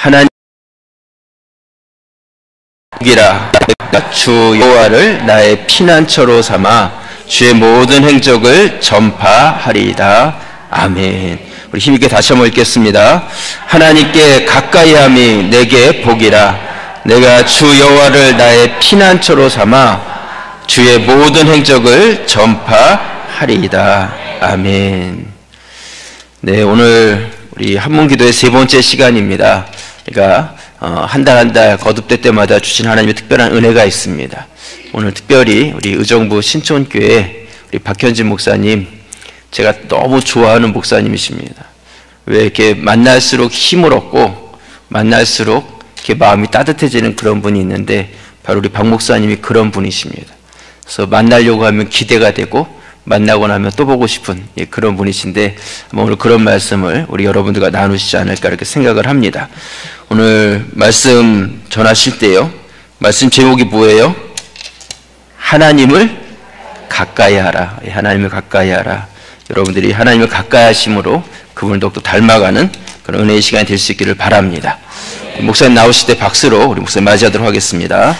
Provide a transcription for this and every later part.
하나님 이라 주 여호와를 나의 피난처로 삼아 주의 모든 행적을 전파하리이다. 아멘. 우리 힘있게 다시 한번 읽겠습니다. 하나님께 가까이함이 내게 복이라. 내가 주 여호와를 나의 피난처로 삼아 주의 모든 행적을 전파하리이다. 아멘. 네, 오늘 우리 한문기도의 세 번째 시간입니다. 그러니까 한 달 한 달 거듭될 때마다 주신 하나님의 특별한 은혜가 있습니다. 오늘 특별히 우리 의정부 신촌교회 우리 박현진 목사님, 제가 너무 좋아하는 목사님이십니다. 왜 이렇게 만날수록 힘을 얻고 만날수록 이렇게 마음이 따뜻해지는 그런 분이 있는데 바로 우리 박 목사님이 그런 분이십니다. 그래서 만나려고 하면 기대가 되고 만나고 나면 또 보고 싶은 그런 분이신데 오늘 그런 말씀을 우리 여러분들과 나누시지 않을까 이렇게 생각을 합니다. 오늘 말씀 전하실 때요, 말씀 제목이 뭐예요? 하나님을 가까이 하라. 하나님을 가까이 하라. 여러분들이 하나님을 가까이 하심으로 그분을 더욱더 닮아가는 그런 은혜의 시간이 될 수 있기를 바랍니다. 목사님 나오실 때 박수로 우리 목사님 맞이하도록 하겠습니다.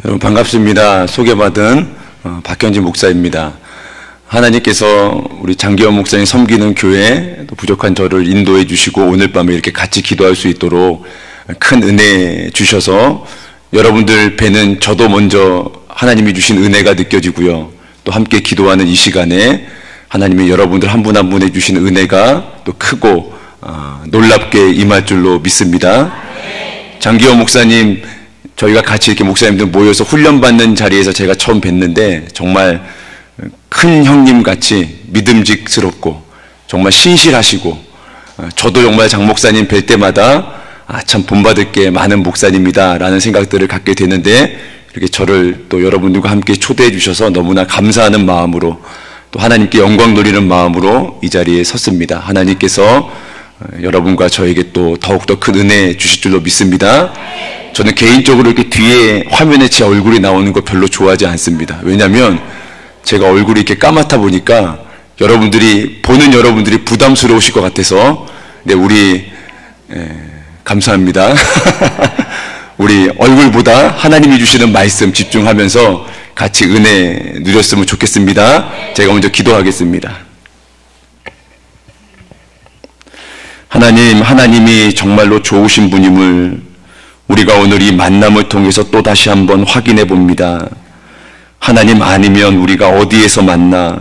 여러분 반갑습니다. 소개받은 박현진 목사입니다. 하나님께서 우리 장기현 목사님 섬기는 교회 또 부족한 저를 인도해 주시고 오늘 밤에 이렇게 같이 기도할 수 있도록 큰 은혜 주셔서 여러분들 뵈는 저도 먼저 하나님이 주신 은혜가 느껴지고요. 또 함께 기도하는 이 시간에 하나님이 여러분들 한 분 한 분에 주신 은혜가 또 크고 놀랍게 임할 줄로 믿습니다. 장기현 목사님, 저희가 같이 이렇게 목사님들 모여서 훈련받는 자리에서 제가 처음 뵀는데 정말 큰 형님같이 믿음직스럽고 정말 신실하시고, 저도 정말 장 목사님 뵐 때마다 참 본받을 게 많은 목사님이다 라는 생각들을 갖게 되는데, 이렇게 저를 또 여러분들과 함께 초대해 주셔서 너무나 감사하는 마음으로 또 하나님께 영광 돌리는 마음으로 이 자리에 섰습니다. 하나님께서 여러분과 저에게 또 더욱더 큰 은혜 주실 줄로 믿습니다. 저는 개인적으로 이렇게 뒤에 화면에 제 얼굴이 나오는 거 별로 좋아하지 않습니다. 왜냐하면 제가 얼굴이 이렇게 까맣다 보니까 보는 여러분들이 부담스러우실 것 같아서. 네, 감사합니다. 우리 얼굴보다 하나님이 주시는 말씀 집중하면서 같이 은혜 누렸으면 좋겠습니다. 제가 먼저 기도하겠습니다. 하나님이 정말로 좋으신 분임을 우리가 오늘 이 만남을 통해서 또 다시 한번 확인해 봅니다. 하나님 아니면 우리가 어디에서 만나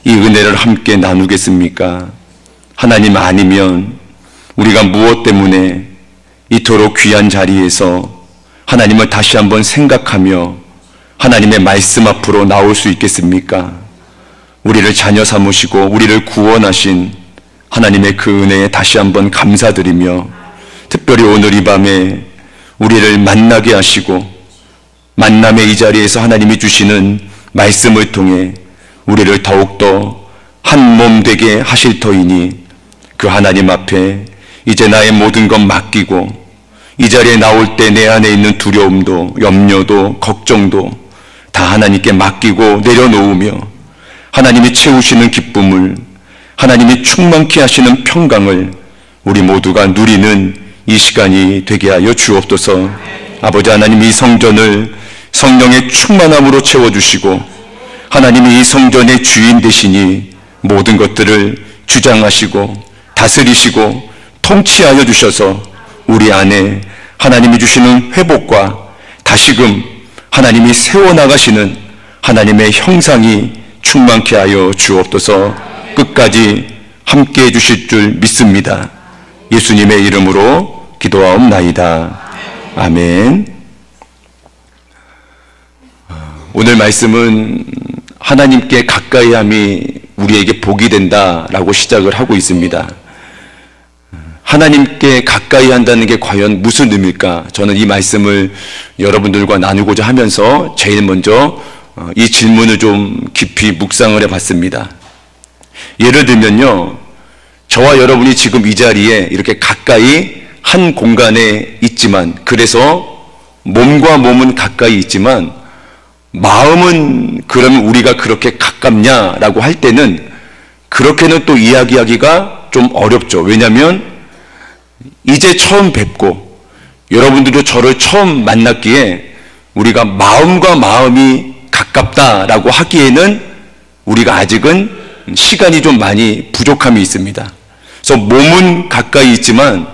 이 은혜를 함께 나누겠습니까? 하나님 아니면 우리가 무엇 때문에 이토록 귀한 자리에서 하나님을 다시 한번 생각하며 하나님의 말씀 앞으로 나올 수 있겠습니까? 우리를 자녀 삼으시고 우리를 구원하신 하나님의 그 은혜에 다시 한번 감사드리며, 특별히 오늘 이 밤에 우리를 만나게 하시고 만남의 이 자리에서 하나님이 주시는 말씀을 통해 우리를 더욱더 한 몸 되게 하실 터이니 그 하나님 앞에 이제 나의 모든 것 맡기고 이 자리에 나올 때 내 안에 있는 두려움도 염려도 걱정도 다 하나님께 맡기고 내려놓으며 하나님이 채우시는 기쁨을, 하나님이 충만케 하시는 평강을 우리 모두가 누리는 이 시간이 되게 하여 주옵소서. 아버지 하나님, 이 성전을 성령의 충만함으로 채워주시고 하나님이 이 성전의 주인 되시니 모든 것들을 주장하시고 다스리시고 통치하여 주셔서 우리 안에 하나님이 주시는 회복과 다시금 하나님이 세워나가시는 하나님의 형상이 충만케 하여 주옵소서. 끝까지 함께해 주실 줄 믿습니다. 예수님의 이름으로 기도하옵나이다. 아멘. 오늘 말씀은 하나님께 가까이함이 우리에게 복이 된다라고 시작을 하고 있습니다. 하나님께 가까이 한다는 게 과연 무슨 의미일까? 저는 이 말씀을 여러분들과 나누고자 하면서 제일 먼저 이 질문을 좀 깊이 묵상을 해봤습니다. 예를 들면요, 저와 여러분이 지금 이 자리에 이렇게 가까이 한 공간에 있지만, 그래서 몸과 몸은 가까이 있지만 마음은 그러면 우리가 그렇게 가깝냐라고 할 때는 그렇게는 또 이야기하기가 좀 어렵죠. 왜냐하면 이제 처음 뵙고 여러분들도 저를 처음 만났기에 우리가 마음과 마음이 가깝다라고 하기에는 우리가 아직은 시간이 좀 많이 부족함이 있습니다. 그래서 몸은 가까이 있지만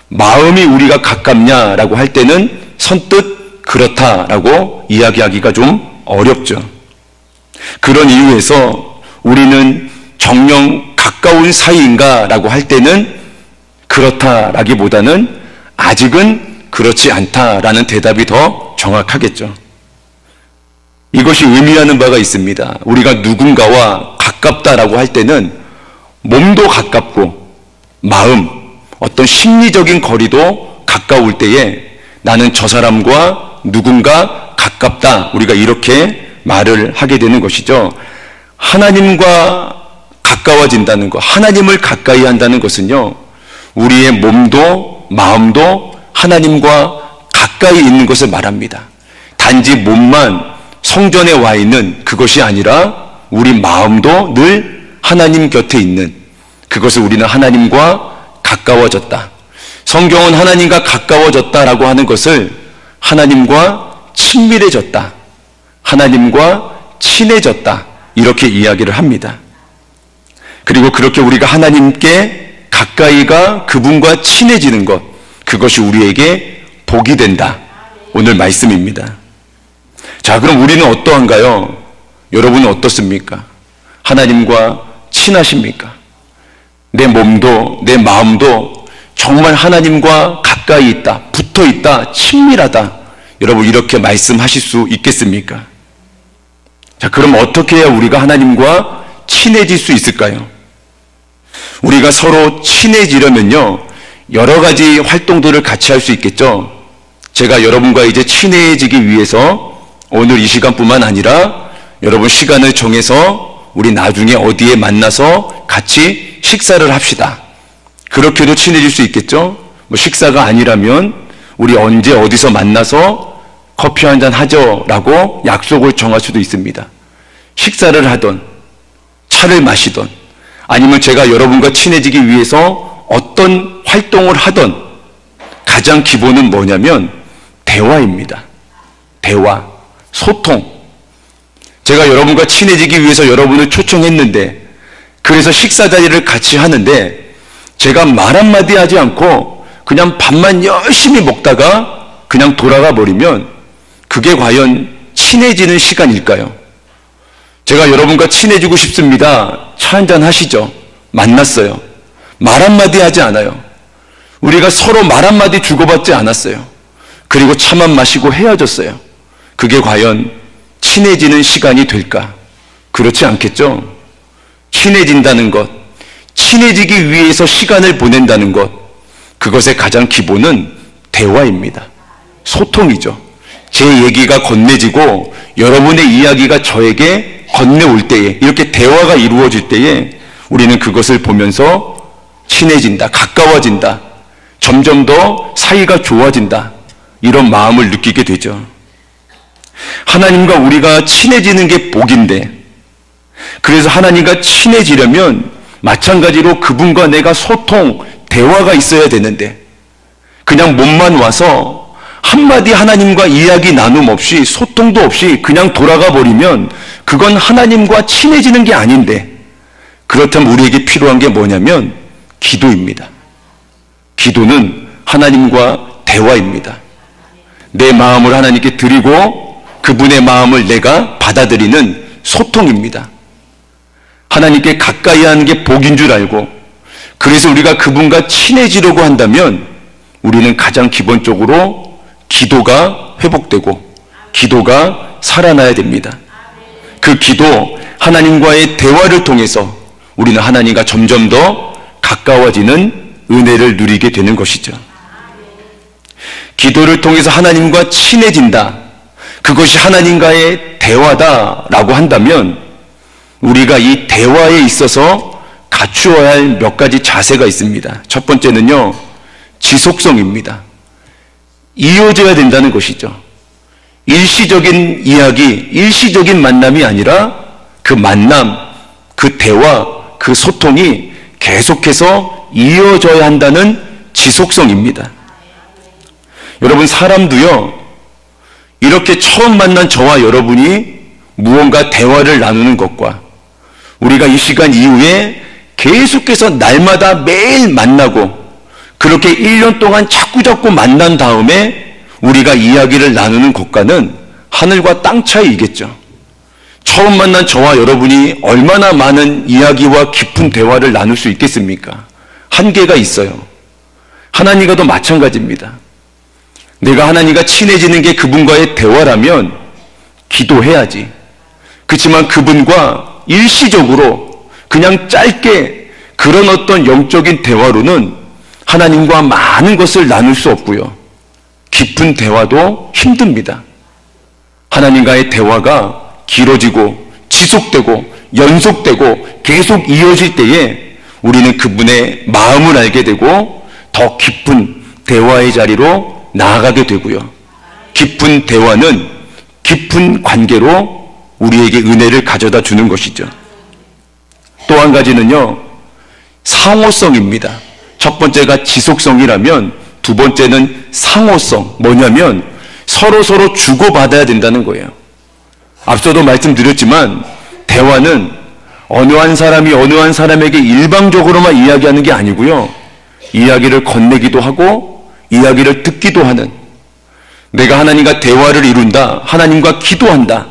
마음이 우리가 가깝냐라고 할 때는 선뜻 그렇다라고 이야기하기가 좀 어렵죠. 그런 이유에서 우리는 정녕 가까운 사이인가라고 할 때는 그렇다라기보다는 아직은 그렇지 않다라는 대답이 더 정확하겠죠. 이것이 의미하는 바가 있습니다. 우리가 누군가와 가깝다라고 할 때는 몸도 가깝고 마음, 어떤 심리적인 거리도 가까울 때에 나는 저 사람과 누군가 가깝다. 우리가 이렇게 말을 하게 되는 것이죠. 하나님과 가까워진다는 것, 하나님을 가까이 한다는 것은요, 우리의 몸도 마음도 하나님과 가까이 있는 것을 말합니다. 단지 몸만 성전에 와 있는 그것이 아니라 우리 마음도 늘 하나님 곁에 있는 그것을 우리는 하나님과 가까워졌다. 성경은 하나님과 가까워졌다라고 하는 것을 하나님과 친밀해졌다, 하나님과 친해졌다 이렇게 이야기를 합니다. 그리고 그렇게 우리가 하나님께 가까이가 그분과 친해지는 것, 그것이 우리에게 복이 된다. 오늘 말씀입니다. 자, 그럼 우리는 어떠한가요? 여러분은 어떻습니까? 하나님과 친하십니까? 내 몸도 내 마음도 정말 하나님과 가까이 있다, 붙어 있다, 친밀하다. 여러분 이렇게 말씀하실 수 있겠습니까? 자, 그럼 어떻게 해야 우리가 하나님과 친해질 수 있을까요? 우리가 서로 친해지려면요, 여러 가지 활동들을 같이 할 수 있겠죠. 제가 여러분과 이제 친해지기 위해서 오늘 이 시간뿐만 아니라 여러분 시간을 정해서 우리 나중에 어디에 만나서 같이 식사를 합시다. 그렇게도 친해질 수 있겠죠. 뭐 식사가 아니라면 우리 언제 어디서 만나서 커피 한잔 하죠 라고 약속을 정할 수도 있습니다. 식사를 하던 차를 마시던 아니면 제가 여러분과 친해지기 위해서 어떤 활동을 하던 가장 기본은 뭐냐면 대화입니다. 대화, 소통. 제가 여러분과 친해지기 위해서 여러분을 초청했는데 그래서 식사 자리를 같이 하는데 제가 말 한마디 하지 않고 그냥 밥만 열심히 먹다가 그냥 돌아가 버리면 그게 과연 친해지는 시간일까요? 제가 여러분과 친해지고 싶습니다. 차 한잔 하시죠. 만났어요. 말 한마디 하지 않아요. 우리가 서로 말 한마디 주고받지 않았어요. 그리고 차만 마시고 헤어졌어요. 그게 과연 친해지는 시간이 될까? 그렇지 않겠죠? 친해진다는 것, 친해지기 위해서 시간을 보낸다는 것, 그것의 가장 기본은 대화입니다. 소통이죠. 제 얘기가 건네지고 여러분의 이야기가 저에게 건네올 때에, 이렇게 대화가 이루어질 때에 우리는 그것을 보면서 친해진다, 가까워진다, 점점 더 사이가 좋아진다, 이런 마음을 느끼게 되죠. 하나님과 우리가 친해지는 게 복인데, 그래서 하나님과 친해지려면 마찬가지로 그분과 내가 소통, 대화가 있어야 되는데 그냥 몸만 와서 한마디 하나님과 이야기 나눔 없이 소통도 없이 그냥 돌아가 버리면 그건 하나님과 친해지는 게 아닌데, 그렇다면 우리에게 필요한 게 뭐냐면 기도입니다. 기도는 하나님과 대화입니다. 내 마음을 하나님께 드리고 그분의 마음을 내가 받아들이는 소통입니다. 하나님께 가까이 하는 게 복인 줄 알고, 그래서 우리가 그분과 친해지려고 한다면 우리는 가장 기본적으로 기도가 회복되고 기도가 살아나야 됩니다. 그 기도, 하나님과의 대화를 통해서 우리는 하나님과 점점 더 가까워지는 은혜를 누리게 되는 것이죠. 기도를 통해서 하나님과 친해진다, 그것이 하나님과의 대화다라고 한다면 우리가 이 대화에 있어서 갖추어야 할 몇 가지 자세가 있습니다. 첫 번째는요, 지속성입니다. 이어져야 된다는 것이죠. 일시적인 이야기, 일시적인 만남이 아니라 그 만남, 그 대화, 그 소통이 계속해서 이어져야 한다는 지속성입니다. 여러분, 사람도요, 이렇게 처음 만난 저와 여러분이 무언가 대화를 나누는 것과 우리가 이 시간 이후에 계속해서 날마다 매일 만나고 그렇게 1년 동안 자꾸자꾸 만난 다음에 우리가 이야기를 나누는 것과는 하늘과 땅 차이이겠죠. 처음 만난 저와 여러분이 얼마나 많은 이야기와 깊은 대화를 나눌 수 있겠습니까? 한계가 있어요. 하나님과도 마찬가지입니다. 내가 하나님과 친해지는 게 그분과의 대화라면 기도해야지. 그렇지만 그분과 일시적으로 그냥 짧게 그런 어떤 영적인 대화로는 하나님과 많은 것을 나눌 수 없고요. 깊은 대화도 힘듭니다. 하나님과의 대화가 길어지고 지속되고 연속되고 계속 이어질 때에 우리는 그분의 마음을 알게 되고 더 깊은 대화의 자리로 나아가게 되고요. 깊은 대화는 깊은 관계로 우리에게 은혜를 가져다 주는 것이죠. 또 한 가지는요, 상호성입니다. 첫 번째가 지속성이라면 두 번째는 상호성. 뭐냐면 서로 주고받아야 된다는 거예요. 앞서도 말씀드렸지만 대화는 어느 한 사람이 어느 한 사람에게 일방적으로만 이야기하는 게 아니고요. 이야기를 건네기도 하고 이야기를 듣기도 하는, 내가 하나님과 대화를 이룬다, 하나님과 기도한다,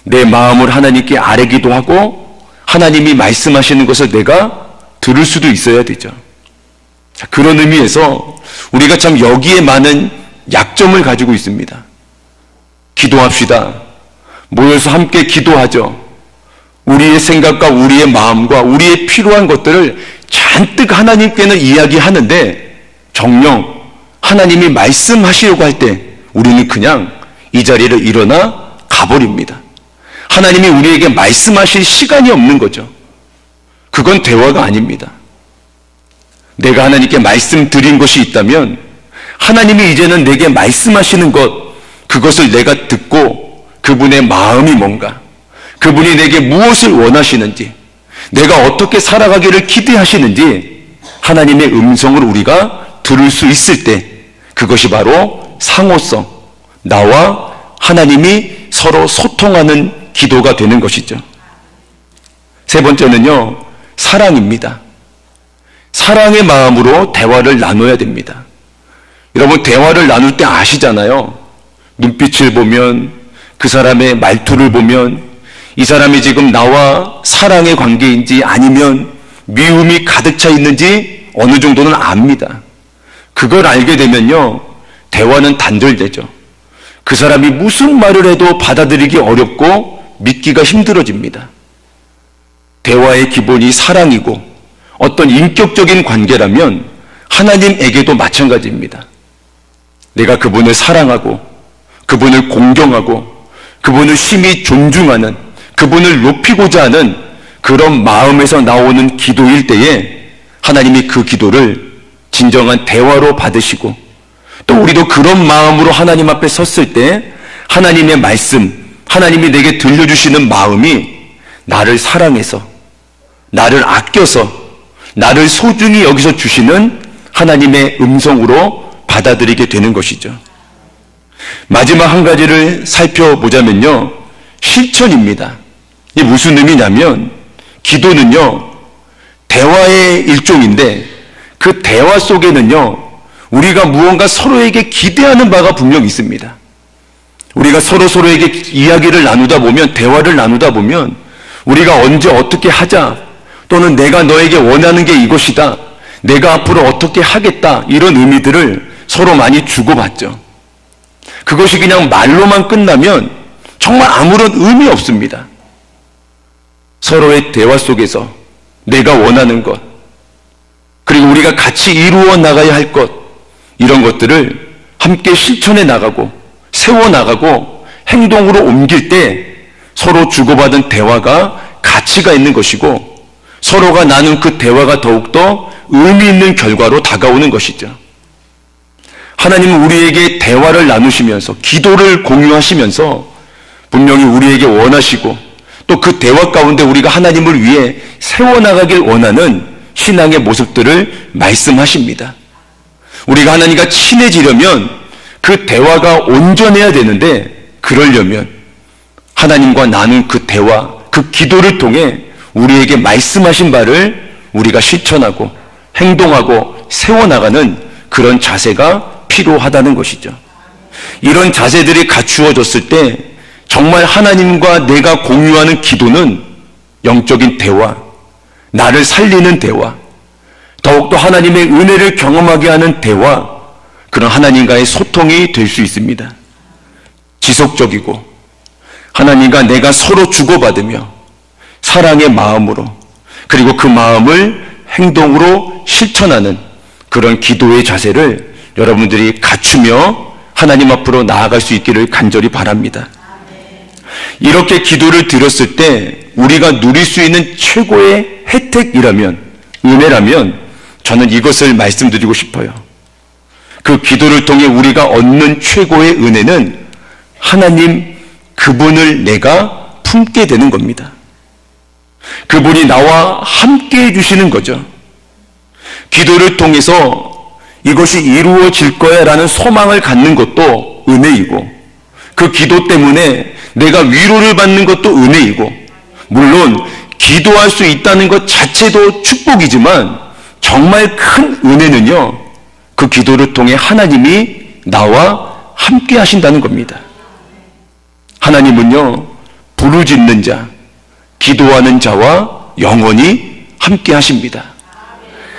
내 마음을 하나님께 아뢰기도 하고 하나님이 말씀하시는 것을 내가 들을 수도 있어야 되죠. 자, 그런 의미에서 우리가 참 여기에 많은 약점을 가지고 있습니다. 기도합시다. 모여서 함께 기도하죠. 우리의 생각과 우리의 마음과 우리의 필요한 것들을 잔뜩 하나님께는 이야기하는데 정녕 하나님이 말씀하시려고 할 때 우리는 그냥 이 자리를 일어나 가버립니다. 하나님이 우리에게 말씀하실 시간이 없는 거죠. 그건 대화가 아닙니다. 내가 하나님께 말씀드린 것이 있다면 하나님이 이제는 내게 말씀하시는 것, 그것을 내가 듣고 그분의 마음이 뭔가, 그분이 내게 무엇을 원하시는지, 내가 어떻게 살아가기를 기대하시는지 하나님의 음성을 우리가 들을 수 있을 때 그것이 바로 상호성, 나와 하나님이 서로 소통하는 기도가 되는 것이죠. 세 번째는요, 사랑입니다. 사랑의 마음으로 대화를 나눠야 됩니다. 여러분, 대화를 나눌 때 아시잖아요. 눈빛을 보면, 그 사람의 말투를 보면 이 사람이 지금 나와 사랑의 관계인지 아니면 미움이 가득 차 있는지 어느 정도는 압니다. 그걸 알게 되면요, 대화는 단절되죠. 그 사람이 무슨 말을 해도 받아들이기 어렵고 믿기가 힘들어집니다. 대화의 기본이 사랑이고 어떤 인격적인 관계라면 하나님에게도 마찬가지입니다. 내가 그분을 사랑하고 그분을 공경하고 그분을 심히 존중하는, 그분을 높이고자 하는 그런 마음에서 나오는 기도일 때에 하나님이 그 기도를 진정한 대화로 받으시고, 또 우리도 그런 마음으로 하나님 앞에 섰을 때 하나님의 말씀, 하나님이 내게 들려주시는 마음이 나를 사랑해서, 나를 아껴서, 나를 소중히 여기서 주시는 하나님의 음성으로 받아들이게 되는 것이죠. 마지막 한 가지를 살펴보자면요, 실천입니다. 이게 무슨 의미냐면 기도는요, 대화의 일종인데 그 대화 속에는요, 우리가 무언가 서로에게 기대하는 바가 분명히 있습니다. 우리가 서로에게 이야기를 나누다 보면, 대화를 나누다 보면 우리가 언제 어떻게 하자, 또는 내가 너에게 원하는 게 이것이다, 내가 앞으로 어떻게 하겠다, 이런 의미들을 서로 많이 주고받죠. 그것이 그냥 말로만 끝나면 정말 아무런 의미 없습니다. 서로의 대화 속에서 내가 원하는 것, 그리고 우리가 같이 이루어 나가야 할 것, 이런 것들을 함께 실천해 나가고 세워 나가고 행동으로 옮길 때 서로 주고받은 대화가 가치가 있는 것이고, 서로가 나눈 그 대화가 더욱더 의미 있는 결과로 다가오는 것이죠. 하나님은 우리에게 대화를 나누시면서 기도를 공유하시면서 분명히 우리에게 원하시고 또 그 대화 가운데 우리가 하나님을 위해 세워나가길 원하는 신앙의 모습들을 말씀하십니다. 우리가 하나님과 친해지려면 그 대화가 온전해야 되는데 그러려면 하나님과 나눈 그 대화, 그 기도를 통해 우리에게 말씀하신 바를 우리가 실천하고 행동하고 세워나가는 그런 자세가 필요하다는 것이죠. 이런 자세들이 갖추어졌을 때 정말 하나님과 내가 공유하는 기도는 영적인 대화, 나를 살리는 대화, 더욱더 하나님의 은혜를 경험하게 하는 대화, 그런 하나님과의 소통이 될 수 있습니다. 지속적이고 하나님과 내가 서로 주고받으며 사랑의 마음으로 그리고 그 마음을 행동으로 실천하는 그런 기도의 자세를 여러분들이 갖추며 하나님 앞으로 나아갈 수 있기를 간절히 바랍니다. 이렇게 기도를 드렸을 때 우리가 누릴 수 있는 최고의 혜택이라면, 은혜라면 저는 이것을 말씀드리고 싶어요. 그 기도를 통해 우리가 얻는 최고의 은혜는 하나님 그분을 내가 품게 되는 겁니다. 그분이 나와 함께 해주시는 거죠. 기도를 통해서 이것이 이루어질 거야 라는 소망을 갖는 것도 은혜이고, 그 기도 때문에 내가 위로를 받는 것도 은혜이고, 물론 기도할 수 있다는 것 자체도 축복이지만 정말 큰 은혜는요, 그 기도를 통해 하나님이 나와 함께 하신다는 겁니다. 하나님은요, 부르짖는 자, 기도하는 자와 영원히 함께 하십니다.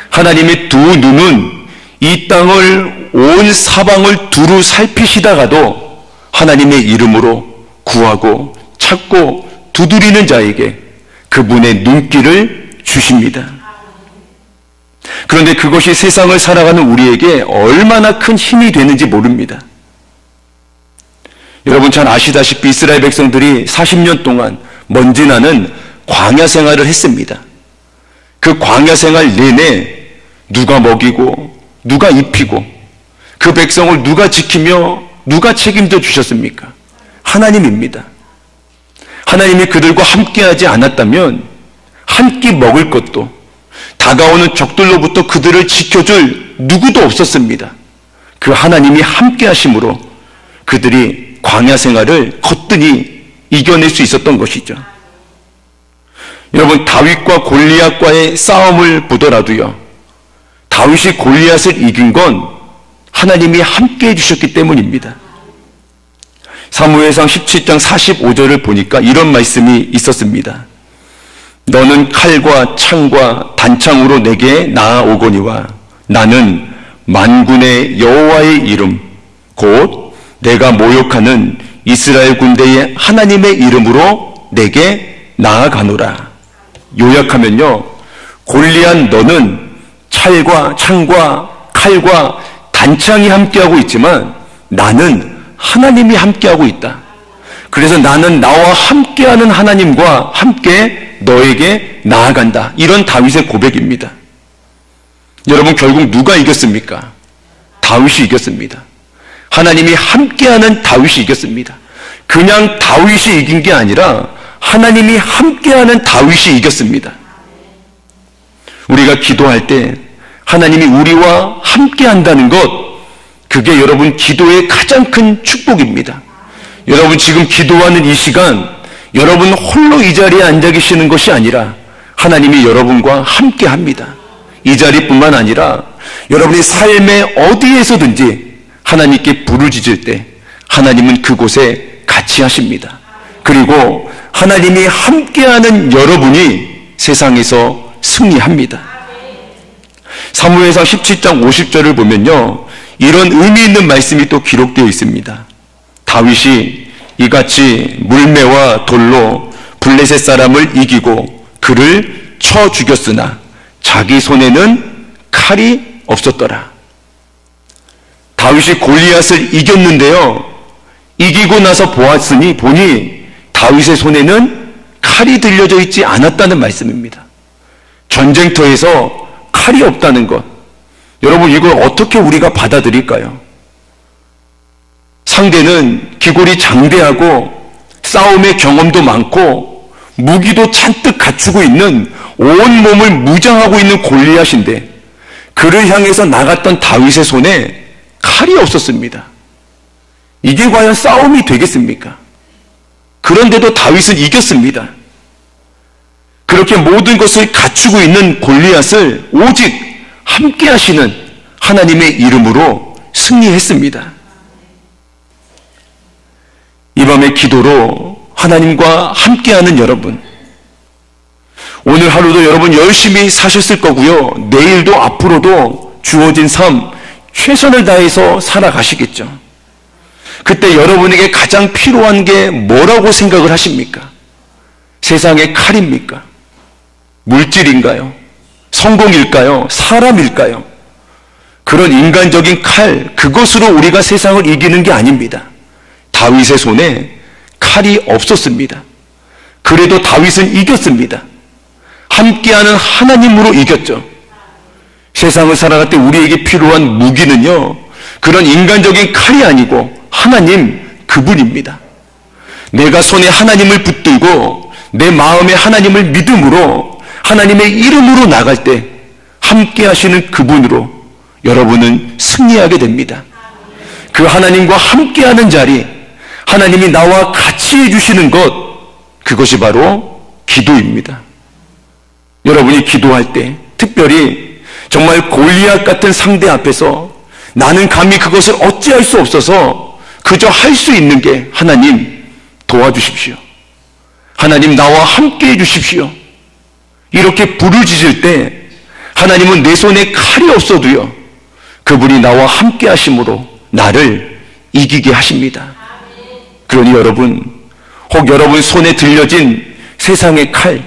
하나님의 두 눈은 이 땅을 온 사방을 두루 살피시다가도 하나님의 이름으로 구하고 찾고 두드리는 자에게 그분의 눈길을 주십니다. 그런데 그것이 세상을 살아가는 우리에게 얼마나 큰 힘이 되는지 모릅니다. 여러분 잘 아시다시피 이스라엘 백성들이 40년 동안 먼지 나는 광야 생활을 했습니다. 그 광야 생활 내내 누가 먹이고 누가 입히고 그 백성을 누가 지키며 누가 책임져 주셨습니까? 하나님입니다. 하나님이 그들과 함께하지 않았다면 한 끼 먹을 것도 다가오는 적들로부터 그들을 지켜줄 누구도 없었습니다. 그 하나님이 함께 하심으로 그들이 광야 생활을 거뜬히 이겨낼 수 있었던 것이죠. 여러분, 다윗과 골리앗과의 싸움을 보더라도요, 다윗이 골리앗을 이긴 건 하나님이 함께 해주셨기 때문입니다. 사무엘상 17장 45절을 보니까 이런 말씀이 있었습니다. 너는 칼과 창과 단창으로 내게 나아오거니와 나는 만군의 여호와의 이름 곧 내가 모욕하는 이스라엘 군대의 하나님의 이름으로 내게 나아가노라. 요약하면요, 골리앗 너는 찰과 창과 칼과 단창이 함께하고 있지만 나는 하나님이 함께하고 있다. 그래서 나는 나와 함께하는 하나님과 함께 너에게 나아간다. 이런 다윗의 고백입니다. 여러분, 결국 누가 이겼습니까? 다윗이 이겼습니다. 하나님이 함께하는 다윗이 이겼습니다. 그냥 다윗이 이긴 게 아니라 하나님이 함께하는 다윗이 이겼습니다. 우리가 기도할 때 하나님이 우리와 함께한다는 것, 그게 여러분 기도의 가장 큰 축복입니다. 여러분 지금 기도하는 이 시간 여러분 홀로 이 자리에 앉아 계시는 것이 아니라 하나님이 여러분과 함께합니다. 이 자리뿐만 아니라 여러분의 삶의 어디에서든지 하나님께 부르짖을 때 하나님은 그곳에 같이 하십니다. 그리고 하나님이 함께하는 여러분이 세상에서 승리합니다. 사무엘상 17장 50절을 보면요, 이런 의미 있는 말씀이 또 기록되어 있습니다. 다윗이 이같이 물매와 돌로 블레셋 사람을 이기고 그를 쳐 죽였으나 자기 손에는 칼이 없었더라. 다윗이 골리앗을 이겼는데요, 이기고 나서 보니 다윗의 손에는 칼이 들려져 있지 않았다는 말씀입니다. 전쟁터에서 칼이 없다는 것, 여러분 이걸 어떻게 우리가 받아들일까요? 상대는 기골이 장대하고 싸움의 경험도 많고 무기도 잔뜩 갖추고 있는 온몸을 무장하고 있는 골리앗인데 그를 향해서 나갔던 다윗의 손에 칼이 없었습니다. 이게 과연 싸움이 되겠습니까? 그런데도 다윗은 이겼습니다. 그렇게 모든 것을 갖추고 있는 골리앗을 오직 함께 하시는 하나님의 이름으로 승리했습니다. 이 밤의 기도로 하나님과 함께하는 여러분, 오늘 하루도 여러분 열심히 사셨을 거고요. 내일도 앞으로도 주어진 삶 최선을 다해서 살아가시겠죠. 그때 여러분에게 가장 필요한 게 뭐라고 생각을 하십니까? 세상의 칼입니까? 물질인가요? 성공일까요? 사람일까요? 그런 인간적인 칼, 그것으로 우리가 세상을 이기는 게 아닙니다. 다윗의 손에 칼이 없었습니다. 그래도 다윗은 이겼습니다. 함께하는 하나님으로 이겼죠. 세상을 살아갈 때 우리에게 필요한 무기는요, 그런 인간적인 칼이 아니고 하나님 그분입니다. 내가 손에 하나님을 붙들고 내 마음에 하나님을 믿음으로 하나님의 이름으로 나갈 때 함께 하시는 그분으로 여러분은 승리하게 됩니다. 그 하나님과 함께하는 자리, 하나님이 나와 같이 해주시는 것, 그것이 바로 기도입니다. 여러분이 기도할 때 특별히 정말 골리앗 같은 상대 앞에서 나는 감히 그것을 어찌할 수 없어서 그저 할 수 있는 게 하나님 도와주십시오. 하나님 나와 함께 해주십시오. 이렇게 부르짖을 때 하나님은 내 손에 칼이 없어도요, 그분이 나와 함께 하심으로 나를 이기게 하십니다. 그러니 여러분, 혹 여러분 손에 들려진 세상의 칼,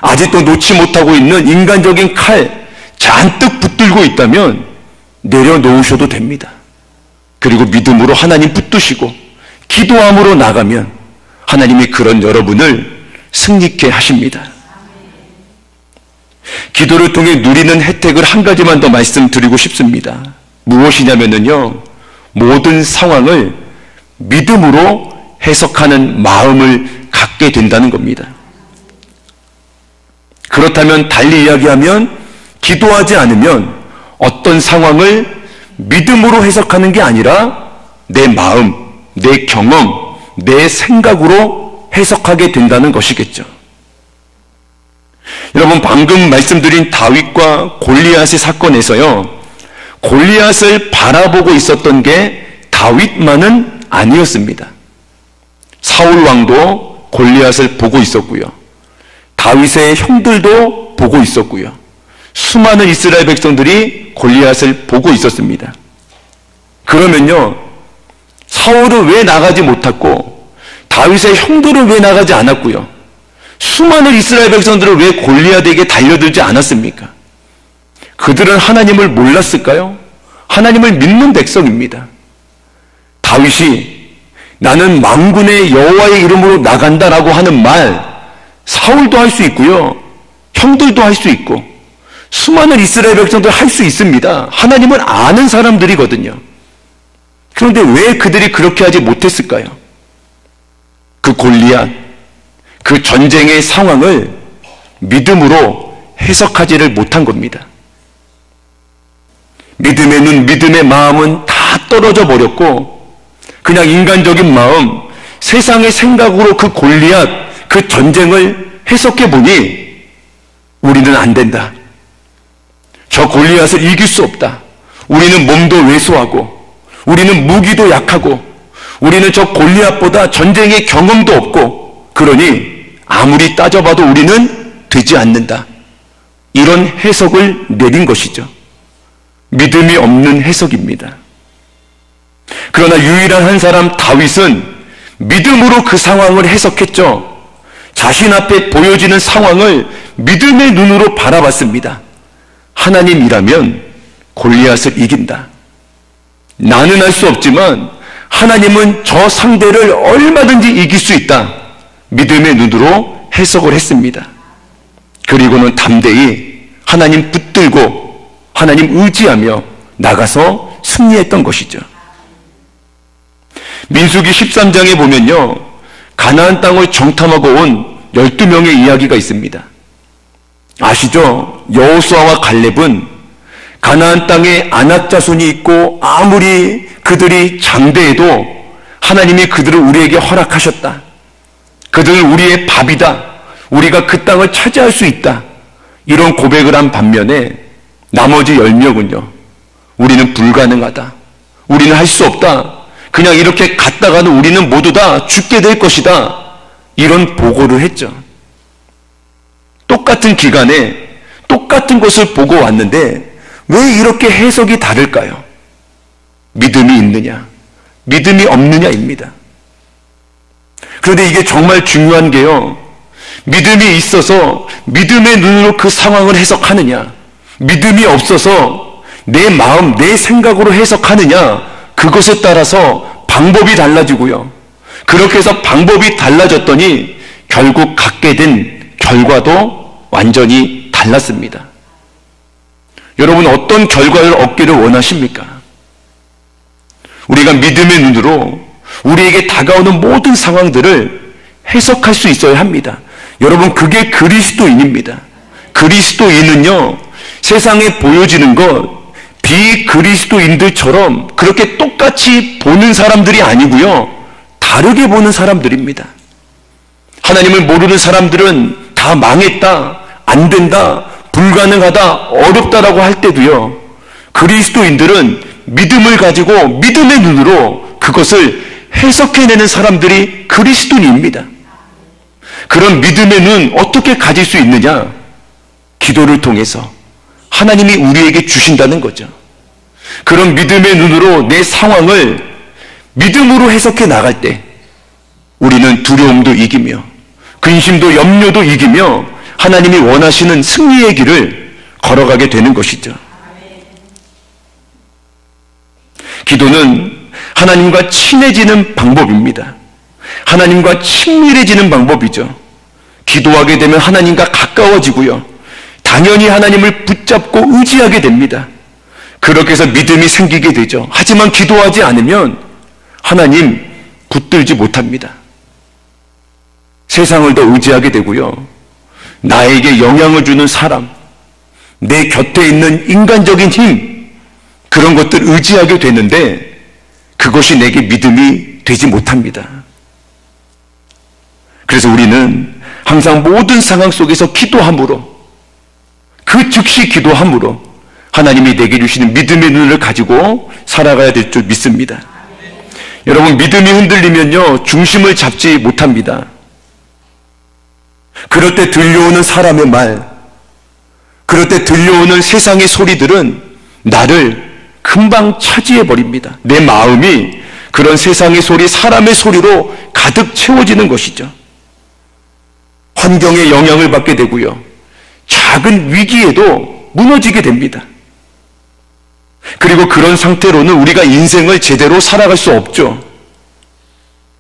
아직도 놓지 못하고 있는 인간적인 칼 잔뜩 붙들고 있다면 내려놓으셔도 됩니다. 그리고 믿음으로 하나님 붙드시고 기도함으로 나가면 하나님이 그런 여러분을 승리케 하십니다. 기도를 통해 누리는 혜택을 한 가지만 더 말씀드리고 싶습니다. 무엇이냐면요, 모든 상황을 믿음으로 해석하는 마음을 갖게 된다는 겁니다. 그렇다면 달리 이야기하면 기도하지 않으면 어떤 상황을 믿음으로 해석하는 게 아니라 내 마음, 내 경험, 내 생각으로 해석하게 된다는 것이겠죠. 여러분, 방금 말씀드린 다윗과 골리앗의 사건에서요, 골리앗을 바라보고 있었던 게 다윗만은 아니었습니다. 사울 왕도 골리앗을 보고 있었고요, 다윗의 형들도 보고 있었고요, 수많은 이스라엘 백성들이 골리앗을 보고 있었습니다. 그러면요, 사울은 왜 나가지 못했고 다윗의 형들은 왜 나가지 않았고요, 수많은 이스라엘 백성들은 왜 골리앗에게 달려들지 않았습니까? 그들은 하나님을 몰랐을까요? 하나님을 믿는 백성입니다. 다윗이 나는 만군의 여호와의 이름으로 나간다라고 하는 말, 사울도 할 수 있고요, 형들도 할 수 있고 수많은 이스라엘 백성들 할 수 있습니다. 하나님을 아는 사람들이거든요. 그런데 왜 그들이 그렇게 하지 못했을까요? 그 골리앗, 그 전쟁의 상황을 믿음으로 해석하지를 못한 겁니다. 믿음의 눈, 믿음의 마음은 다 떨어져 버렸고 그냥 인간적인 마음, 세상의 생각으로 그 골리앗, 그 전쟁을 해석해 보니 우리는 안 된다. 저 골리앗을 이길 수 없다. 우리는 몸도 왜소하고 우리는 무기도 약하고 우리는 저 골리앗보다 전쟁의 경험도 없고 그러니 아무리 따져봐도 우리는 되지 않는다. 이런 해석을 내린 것이죠. 믿음이 없는 해석입니다. 그러나 유일한 한 사람 다윗은 믿음으로 그 상황을 해석했죠. 자신 앞에 보여지는 상황을 믿음의 눈으로 바라봤습니다. 하나님이라면 골리앗을 이긴다. 나는 할 수 없지만 하나님은 저 상대를 얼마든지 이길 수 있다. 믿음의 눈으로 해석을 했습니다. 그리고는 담대히 하나님 붙들고 하나님 의지하며 나가서 승리했던 것이죠. 민수기 13장에 보면요, 가나안 땅을 정탐하고 온 12명의 이야기가 있습니다. 아시죠? 여호수아와 갈렙은 가나안 땅에 아낙 자손이 있고 아무리 그들이 장대해도 하나님이 그들을 우리에게 허락하셨다. 그들은 우리의 밥이다. 우리가 그 땅을 차지할 수 있다. 이런 고백을 한 반면에 나머지 10명은요, 우리는 불가능하다. 우리는 할 수 없다. 그냥 이렇게 갔다가는 우리는 모두 다 죽게 될 것이다. 이런 보고를 했죠. 똑같은 기간에 똑같은 것을 보고 왔는데 왜 이렇게 해석이 다를까요? 믿음이 있느냐, 믿음이 없느냐입니다. 그런데 이게 정말 중요한 게요, 믿음이 있어서 믿음의 눈으로 그 상황을 해석하느냐, 믿음이 없어서 내 마음, 내 생각으로 해석하느냐, 그것에 따라서 방법이 달라지고요. 그렇게 해서 방법이 달라졌더니 결국 갖게 된 결과도 완전히 달랐습니다. 여러분, 어떤 결과를 얻기를 원하십니까? 우리가 믿음의 눈으로 우리에게 다가오는 모든 상황들을 해석할 수 있어야 합니다. 여러분, 그게 그리스도인입니다. 그리스도인은요, 세상에 보여지는 것, 비그리스도인들처럼 그렇게 똑같이 보는 사람들이 아니고요, 다르게 보는 사람들입니다. 하나님을 모르는 사람들은 다 망했다, 안 된다, 불가능하다, 어렵다라고 할 때도요, 그리스도인들은 믿음을 가지고 믿음의 눈으로 그것을 해석해내는 사람들이 그리스도인입니다. 그런 믿음의 눈 어떻게 가질 수 있느냐? 기도를 통해서 하나님이 우리에게 주신다는 거죠. 그런 믿음의 눈으로 내 상황을 믿음으로 해석해 나갈 때 우리는 두려움도 이기며 근심도 염려도 이기며 하나님이 원하시는 승리의 길을 걸어가게 되는 것이죠. 기도는 하나님과 친해지는 방법입니다. 하나님과 친밀해지는 방법이죠. 기도하게 되면 하나님과 가까워지고요, 당연히 하나님을 붙잡고 의지하게 됩니다. 그렇게 해서 믿음이 생기게 되죠. 하지만 기도하지 않으면 하나님 붙들지 못합니다. 세상을 더 의지하게 되고요, 나에게 영향을 주는 사람, 내 곁에 있는 인간적인 힘, 그런 것들 의지하게 되는데 그것이 내게 믿음이 되지 못합니다. 그래서 우리는 항상 모든 상황 속에서 기도함으로, 그 즉시 기도함으로 하나님이 내게 주시는 믿음의 눈을 가지고 살아가야 될 줄 믿습니다. 여러분, 믿음이 흔들리면요, 중심을 잡지 못합니다. 그럴 때 들려오는 사람의 말, 그럴 때 들려오는 세상의 소리들은 나를 금방 차지해 버립니다. 내 마음이 그런 세상의 소리, 사람의 소리로 가득 채워지는 것이죠. 환경에 영향을 받게 되고요, 작은 위기에도 무너지게 됩니다. 그리고 그런 상태로는 우리가 인생을 제대로 살아갈 수 없죠.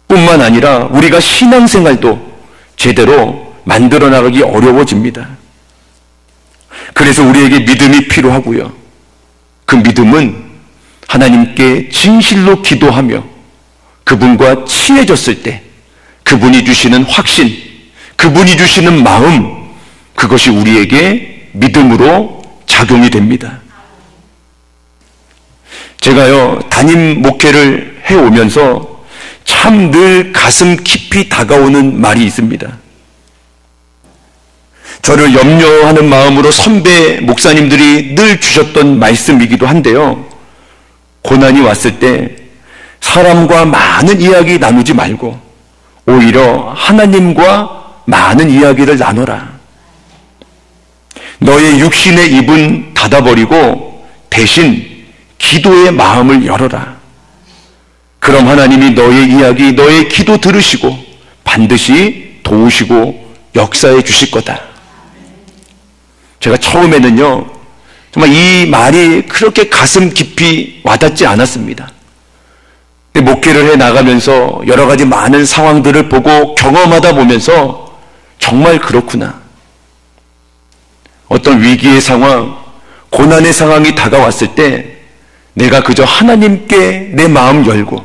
뿐만 아니라 우리가 신앙생활도 제대로 만들어 나가기 어려워집니다. 그래서 우리에게 믿음이 필요하고요, 그 믿음은 하나님께 진실로 기도하며 그분과 친해졌을 때 그분이 주시는 확신, 그분이 주시는 마음, 그것이 우리에게 믿음으로 작용이 됩니다. 제가요, 담임 목회를 해오면서 참 늘 가슴 깊이 다가오는 말이 있습니다. 저를 염려하는 마음으로 선배 목사님들이 늘 주셨던 말씀이기도 한데요, 고난이 왔을 때 사람과 많은 이야기 나누지 말고 오히려 하나님과 많은 이야기를 나눠라. 너의 육신의 입은 닫아버리고 대신 기도의 마음을 열어라. 그럼 하나님이 너의 이야기, 너의 기도 들으시고 반드시 도우시고 역사해 주실 거다. 제가 처음에는요, 정말 이 말이 그렇게 가슴 깊이 와닿지 않았습니다. 근데 목회를 해 나가면서 여러 가지 많은 상황들을 보고 경험하다 보면서 정말 그렇구나. 어떤 위기의 상황, 고난의 상황이 다가왔을 때 내가 그저 하나님께 내 마음 열고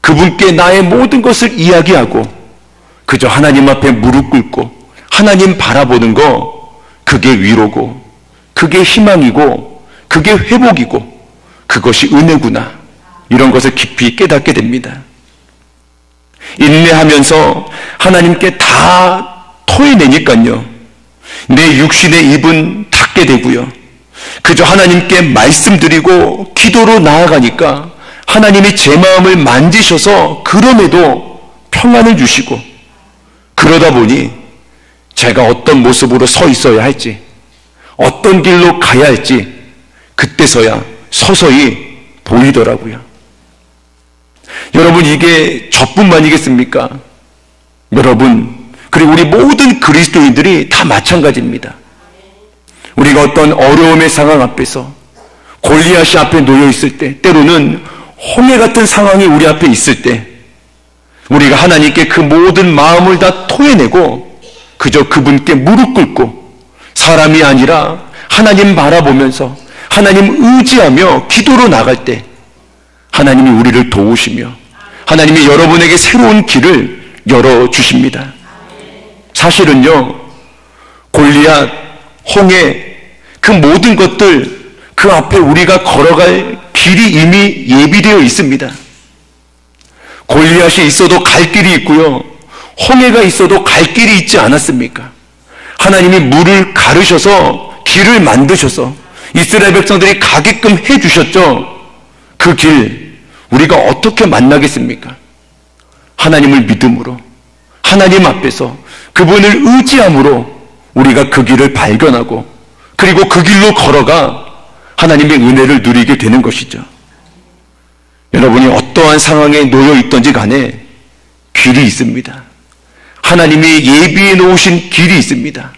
그분께 나의 모든 것을 이야기하고 그저 하나님 앞에 무릎 꿇고 하나님 바라보는 거, 그게 위로고 그게 희망이고 그게 회복이고 그것이 은혜구나, 이런 것을 깊이 깨닫게 됩니다. 인내하면서 하나님께 다 토해내니까요, 내 육신의 입은 닫게 되고요, 그저 하나님께 말씀드리고 기도로 나아가니까 하나님이 제 마음을 만지셔서 그럼에도 평안을 주시고, 그러다 보니 제가 어떤 모습으로 서 있어야 할지, 어떤 길로 가야 할지 그때서야 서서히 보이더라고요. 여러분, 이게 저뿐만이겠습니까? 여러분, 그리고 우리 모든 그리스도인들이 다 마찬가지입니다. 우리가 어떤 어려움의 상황 앞에서, 골리앗이 앞에 놓여 있을 때, 때로는 홍해 같은 상황이 우리 앞에 있을 때, 우리가 하나님께 그 모든 마음을 다 토해내고 그저 그분께 무릎 꿇고 사람이 아니라 하나님 바라보면서 하나님 의지하며 기도로 나갈 때 하나님이 우리를 도우시며 하나님이 여러분에게 새로운 길을 열어주십니다. 사실은요, 골리앗, 홍해, 그 모든 것들, 그 앞에 우리가 걸어갈 길이 이미 예비되어 있습니다. 골리앗이 있어도 갈 길이 있고요, 홍해가 있어도 갈 길이 있지 않았습니까? 하나님이 물을 가르셔서 길을 만드셔서 이스라엘 백성들이 가게끔 해주셨죠. 그 길 우리가 어떻게 만나겠습니까? 하나님을 믿음으로, 하나님 앞에서 그분을 의지함으로 우리가 그 길을 발견하고 그리고 그 길로 걸어가 하나님의 은혜를 누리게 되는 것이죠. 여러분이 어떠한 상황에 놓여 있든지 간에 길이 있습니다. 하나님이 예비해 놓으신 길이 있습니다.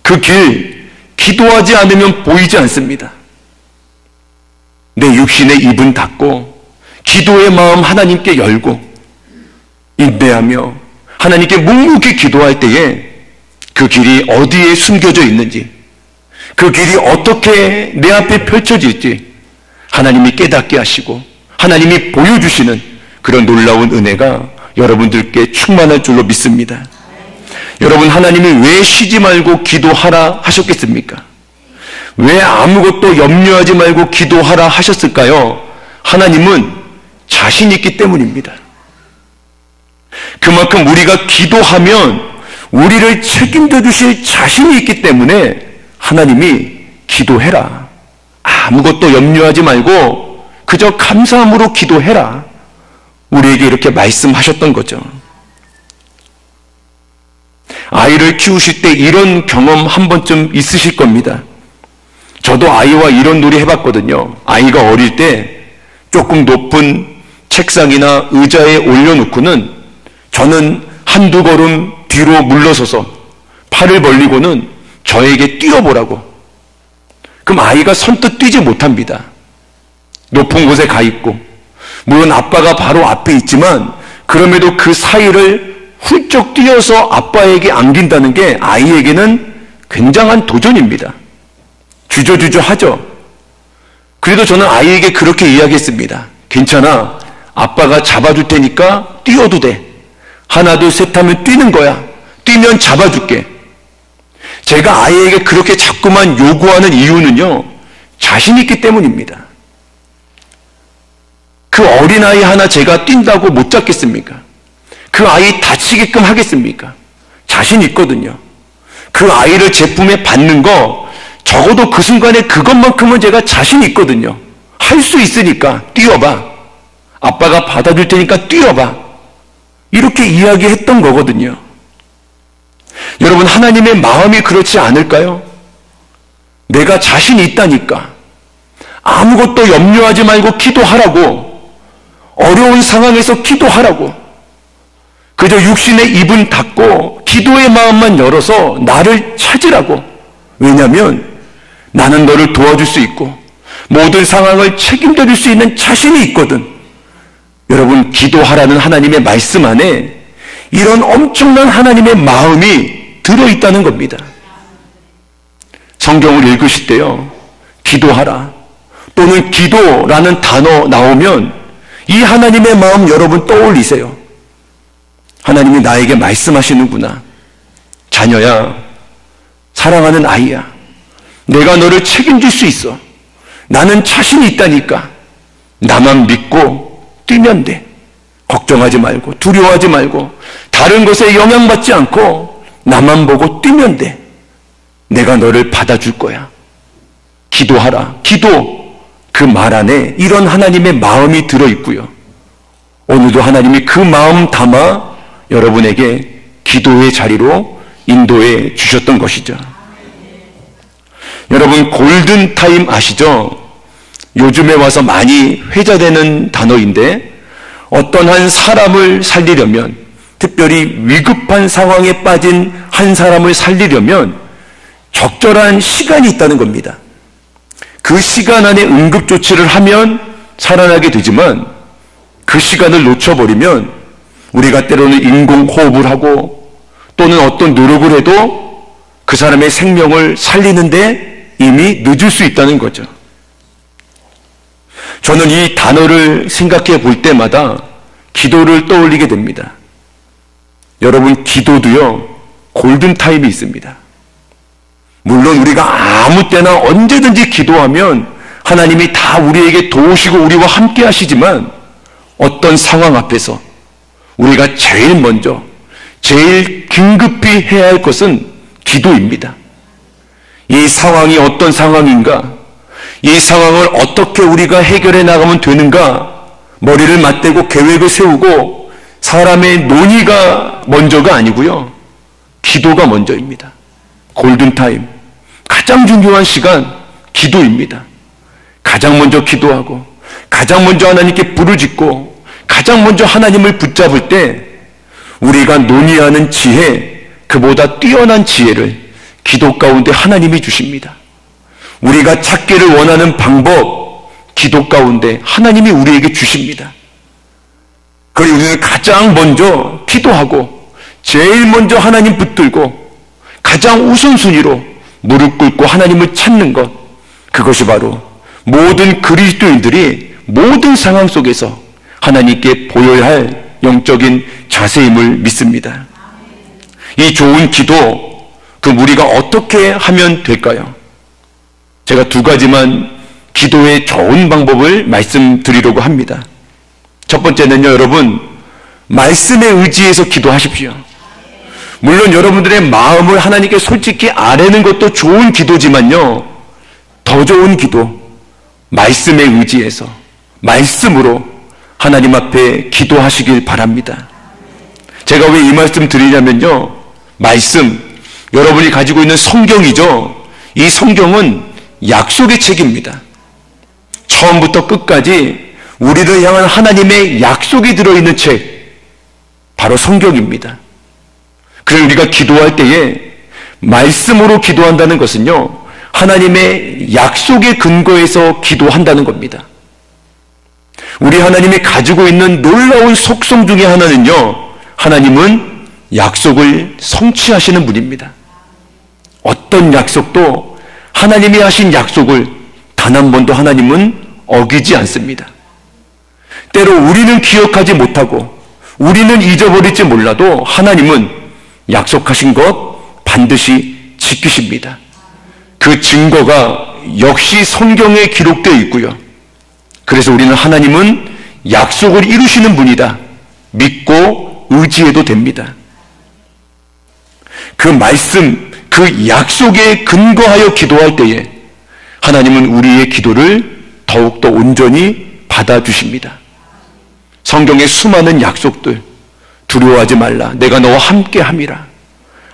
그 길, 기도하지 않으면 보이지 않습니다. 내 육신의 입은 닫고 기도의 마음 하나님께 열고 인내하며 하나님께 묵묵히 기도할 때에 그 길이 어디에 숨겨져 있는지, 그 길이 어떻게 내 앞에 펼쳐질지 하나님이 깨닫게 하시고 하나님이 보여주시는 그런 놀라운 은혜가 여러분들께 충만할 줄로 믿습니다. 여러분, 하나님이 왜 쉬지 말고 기도하라 하셨겠습니까? 왜 아무것도 염려하지 말고 기도하라 하셨을까요? 하나님은 자신 있기 때문입니다. 그만큼 우리가 기도하면 우리를 책임져 주실 자신이 있기 때문에 하나님이 기도해라, 아무것도 염려하지 말고 그저 감사함으로 기도해라, 우리에게 이렇게 말씀하셨던 거죠. 아이를 키우실 때 이런 경험 한 번쯤 있으실 겁니다. 저도 아이와 이런 놀이 해봤거든요. 아이가 어릴 때 조금 높은 책상이나 의자에 올려놓고는 저는 한두 걸음 뒤로 물러서서 팔을 벌리고는 저에게 뛰어보라고. 그럼 아이가 선뜻 뛰지 못합니다. 높은 곳에 가 있고, 물론 아빠가 바로 앞에 있지만 그럼에도 그 사이를 훌쩍 뛰어서 아빠에게 안긴다는 게 아이에게는 굉장한 도전입니다. 주저주저 하죠. 그래도 저는 아이에게 그렇게 이야기했습니다. 괜찮아, 아빠가 잡아줄 테니까 뛰어도 돼. 하나 둘 셋 하면 뛰는 거야. 뛰면 잡아줄게. 제가 아이에게 그렇게 자꾸만 요구하는 이유는요, 자신 있기 때문입니다. 그 어린아이 하나 제가 뛴다고 못 잡겠습니까? 그 아이 다치게끔 하겠습니까? 자신 있거든요. 그 아이를 제 품에 받는 거 적어도 그 순간에 그것만큼은 제가 자신 있거든요. 할 수 있으니까 뛰어봐. 아빠가 받아줄 테니까 뛰어봐. 이렇게 이야기했던 거거든요. 여러분, 하나님의 마음이 그렇지 않을까요? 내가 자신이 있다니까 아무것도 염려하지 말고 기도하라고, 어려운 상황에서 기도하라고, 그저 육신의 입은 닫고 기도의 마음만 열어서 나를 찾으라고. 왜냐하면 나는 너를 도와줄 수 있고 모든 상황을 책임져 줄 수 있는 자신이 있거든. 여러분, 기도하라는 하나님의 말씀 안에 이런 엄청난 하나님의 마음이 들어있다는 겁니다. 성경을 읽으실 때요, 기도하라 또는 기도라는 단어 나오면 이 하나님의 마음 여러분 떠올리세요. 하나님이 나에게 말씀하시는구나. 자녀야, 사랑하는 아이야, 내가 너를 책임질 수 있어. 나는 자신이 있다니까. 나만 믿고 뛰면 돼. 걱정하지 말고, 두려워하지 말고, 다른 것에 영향받지 않고 나만 보고 뛰면 돼. 내가 너를 받아줄 거야. 기도하라. 기도. 그 말 안에 이런 하나님의 마음이 들어있고요. 오늘도 하나님이 그 마음 담아 여러분에게 기도의 자리로 인도해 주셨던 것이죠. 여러분, 골든타임 아시죠? 요즘에 와서 많이 회자되는 단어인데, 어떤 한 사람을 살리려면, 특별히 위급한 상황에 빠진 한 사람을 살리려면 적절한 시간이 있다는 겁니다. 그 시간 안에 응급조치를 하면 살아나게 되지만, 그 시간을 놓쳐버리면 우리가 때로는 인공호흡을 하고 또는 어떤 노력을 해도 그 사람의 생명을 살리는데 이미 늦을 수 있다는 거죠. 저는 이 단어를 생각해 볼 때마다 기도를 떠올리게 됩니다. 여러분, 기도도요, 골든타임이 있습니다. 물론 우리가 아무 때나 언제든지 기도하면 하나님이 다 우리에게 도우시고 우리와 함께 하시지만, 어떤 상황 앞에서 우리가 제일 먼저, 제일 긴급히 해야 할 것은 기도입니다. 이 상황이 어떤 상황인가? 이 상황을 어떻게 우리가 해결해 나가면 되는가? 머리를 맞대고 계획을 세우고 사람의 논의가 먼저가 아니고요, 기도가 먼저입니다. 골든타임, 가장 중요한 시간, 기도입니다. 가장 먼저 기도하고, 가장 먼저 하나님께 부르짖고, 가장 먼저 하나님을 붙잡을 때 우리가 논의하는 지혜, 그보다 뛰어난 지혜를 기도 가운데 하나님이 주십니다. 우리가 찾기를 원하는 방법, 기도 가운데 하나님이 우리에게 주십니다. 그리고 우리는 가장 먼저 기도하고, 제일 먼저 하나님 붙들고, 가장 우선순위로 무릎 꿇고 하나님을 찾는 것, 그것이 바로 모든 그리스도인들이 모든 상황 속에서 하나님께 보여야 할 영적인 자세임을 믿습니다. 이 좋은 기도, 그럼 우리가 어떻게 하면 될까요? 제가 두 가지만 기도의 좋은 방법을 말씀드리려고 합니다. 첫 번째는요, 여러분, 말씀에 의지해서 기도하십시오. 물론 여러분들의 마음을 하나님께 솔직히 아뢰는 것도 좋은 기도지만요, 더 좋은 기도, 말씀에 의지해서 말씀으로 하나님 앞에 기도하시길 바랍니다. 제가 왜 이 말씀 드리냐면요, 말씀, 여러분이 가지고 있는 성경이죠. 이 성경은 약속의 책입니다. 처음부터 끝까지 우리를 향한 하나님의 약속이 들어있는 책, 바로 성경입니다. 그래서 우리가 기도할 때에 말씀으로 기도한다는 것은요, 하나님의 약속의 근거에서 기도한다는 겁니다. 우리 하나님이 가지고 있는 놀라운 속성 중에 하나는요, 하나님은 약속을 성취하시는 분입니다. 어떤 약속도 하나님이 하신 약속을 단 한 번도 하나님은 어기지 않습니다. 때로 우리는 기억하지 못하고 우리는 잊어버릴지 몰라도 하나님은 약속하신 것 반드시 지키십니다. 그 증거가 역시 성경에 기록되어 있고요. 그래서 우리는 하나님은 약속을 이루시는 분이다 믿고 의지해도 됩니다. 그 말씀, 그 약속에 근거하여 기도할 때에 하나님은 우리의 기도를 더욱더 온전히 받아주십니다. 성경의 수많은 약속들, 두려워하지 말라, 내가 너와 함께 함이라,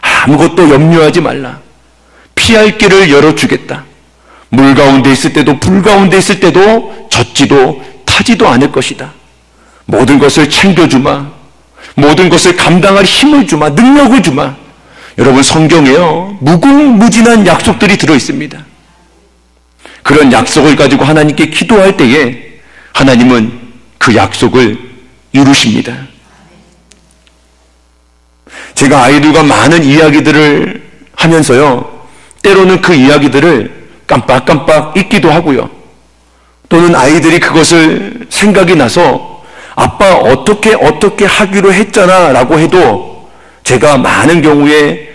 아무것도 염려하지 말라, 피할 길을 열어주겠다, 물 가운데 있을 때도 불 가운데 있을 때도 젖지도 타지도 않을 것이다, 모든 것을 챙겨주마, 모든 것을 감당할 힘을 주마, 능력을 주마. 여러분, 성경에요, 무궁무진한 약속들이 들어있습니다. 그런 약속을 가지고 하나님께 기도할 때에 하나님은 그 약속을 이루십니다. 제가 아이들과 많은 이야기들을 하면서요, 때로는 그 이야기들을 깜빡깜빡 잊기도 하고요, 또는 아이들이 그것을 생각이 나서 아빠 어떻게 하기로 했잖아 라고 해도 제가 많은 경우에